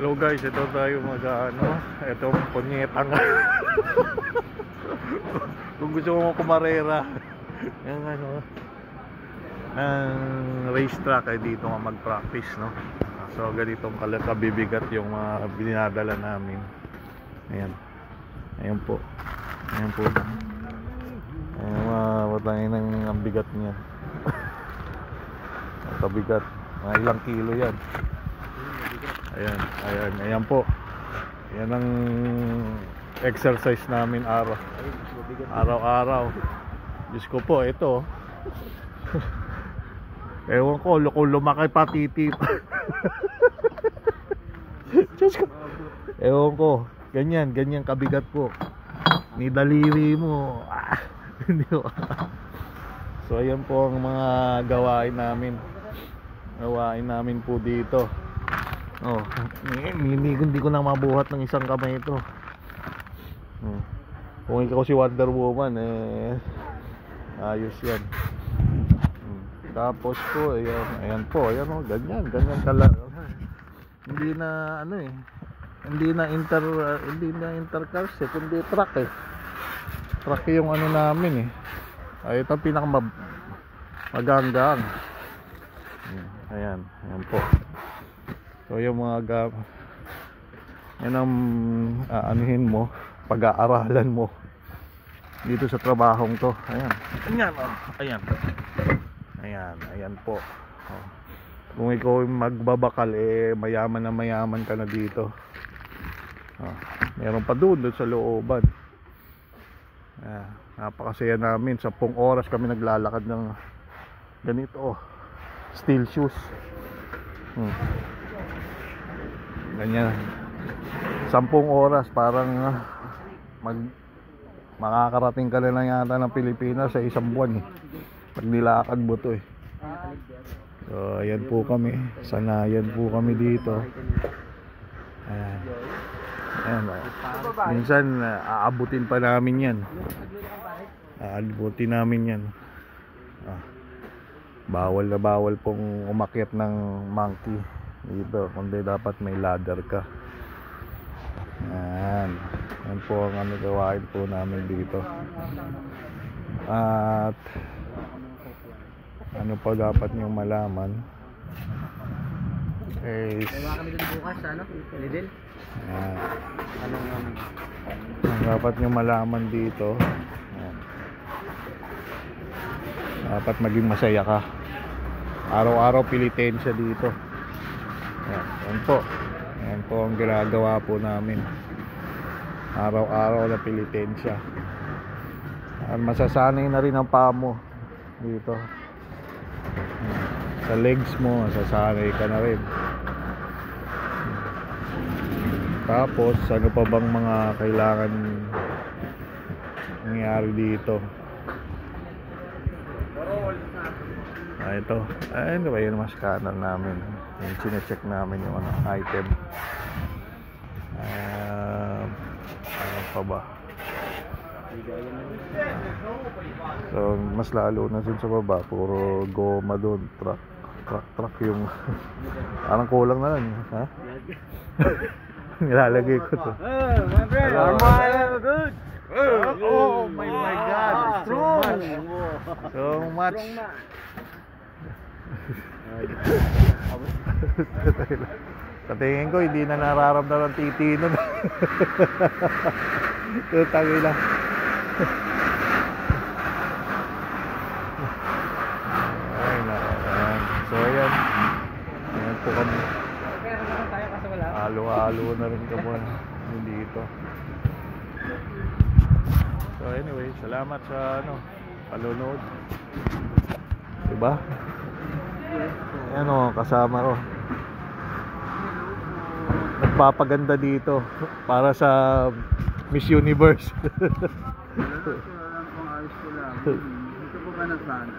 Hello guys, ito tayo ito punyetang kung gusto mo kumarera yung ang racetrack ay dito nga mag-practice, no? So ganitong kabibigat yung mga binadala namin. Ayan po matangin ang bigat niya. Ang kabigat, mga ilang kilo yan. Ayan po. Yan ang exercise namin araw-araw. Diyos ko po, ito. Ewan ko, kung lumaki pa titip. Diyos ko. Ewan ko, ganyan kabigat po. Ni daliri mo. Hindi ko. So ayan po ang mga gawain namin po dito. Hindi ko na mabuhat ng isang kamay ito. Kung ikaw si Wonder Woman, ayos yan. Tapos po, ayan po, ganyan hindi na hindi na intercars kundi truck truck yung namin ito ang pinakamaganggang. Ayan po. So yung mga yan ang anuhin mo, pag-aaralan mo dito sa trabahong to. Ayan po. Kung ikaw magbabakal, mayaman na mayaman ka na dito. Meron pa doon sa looban. Napakasaya namin. 10 oras kami naglalakad ng ganito, steel shoes. Ganyan. 10 oras parang makakarating ka na yata ng Pilipinas sa isang buwan pag nilakad mo to So ayan po kami, sanayan po kami dito. Minsan aabutin pa namin yan. Bawal na bawal pong umakyat ng monkey dito, kundi dapat may ladder ka. Yan po ang gawain po namin dito. At ano pa dapat nyo malaman kami dun bukas, Lidl? Ang dapat nyo malaman dito, dapat maging masaya ka. Araw-araw pilitin siya dito. Yan po ang ginagawa po namin. Araw-araw na pilitin siya. Masasanay na rin ang paa mo dito. Sa legs mo, masasanay ka na rin. Tapos ano pa bang mga kailangan nangyari dito? Ito. Ano ba yun, mas scanner namin. Yung sinecheck namin yung item. Ano pa ba? So mas lalo na dun sa baba, puro goma dun, truck yung parang kulang na lang, ha? Nilalagay ko to. Good. Oh my God, so much. Katingin ko hindi na nararamdaman ng titi nun. Tutangin lang. So ayan po kami. Halo-halo na rin kami dito. So anyway, salamat sa panonood. Diba? Ayan kasama ko. Nagpapaganda dito para sa Miss Universe. Ayos ko lang. Ito po ba na sana?